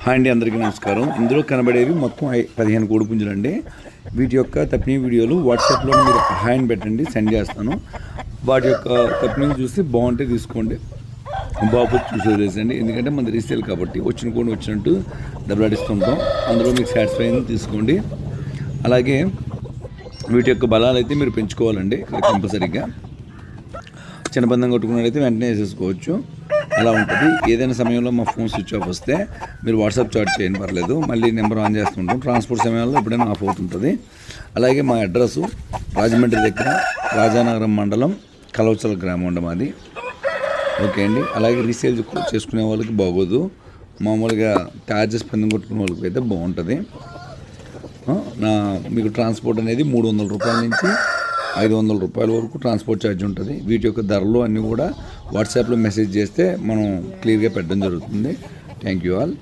Hi అండి, అందరికీ నమస్కారం. ఇందులో కనబడేవి మొత్తం 15 కోడిపుంజులు అండి. వీటి యొక్క తప్పిన వీడియోలు వాట్సాప్లో మీరు హాయ్ అని పెట్టండి, సెండ్ చేస్తాను. వాటి యొక్క తప్పినలు చూసి బాగుంటే తీసుకోండి, బాబు చూసి వదిలేసండి. ఎందుకంటే మనది రీసేల్ కాబట్టి వచ్చిన కోడి వచ్చినట్టు డబ్బులు అడిస్తుంటాం. అందులో మీకు సాటిస్ఫై అయింది తీసుకోండి. అలాగే వీటి యొక్క బలాలు అయితే మీరు పెంచుకోవాలండి. కంపల్సరీగా చిన్నబంధం కొట్టుకున్నట్టయితే వెంటనే వేసేసుకోవచ్చు. అలా ఉంటుంది. ఏదైనా సమయంలో మా ఫోన్ స్విచ్ ఆఫ్ వస్తే మీరు వాట్సాప్ చాట్ చేయండి, పర్లేదు. మళ్ళీ నెంబర్ ఆన్ చేస్తుంటాం. ట్రాన్స్పోర్ట్ సమయంలో ఎప్పుడైనా ఆఫ్ అవుతుంటుంది. అలాగే మా అడ్రస్ రాజమండ్రి దగ్గర రాజానగరం మండలం కలవచల గ్రామం అండి మాది. ఓకే అండి. అలాగే రీసేల్ చేసుకునే వాళ్ళకి బాగోదు, మామూలుగా ఛార్జెస్ పందెం కొట్టుకునే వాళ్ళకి అయితే బాగుంటుంది. మీకు ట్రాన్స్పోర్ట్ అనేది 300 రూపాయల నుంచి 500 రూపాయల వరకు ట్రాన్స్పోర్ట్ ఛార్జ్ ఉంటుంది. వీటి యొక్క ధరలు అన్నీ కూడా వాట్సాప్లో మెసేజ్ చేస్తే మనం క్లియర్గా పెట్టడం జరుగుతుంది. Thank you all.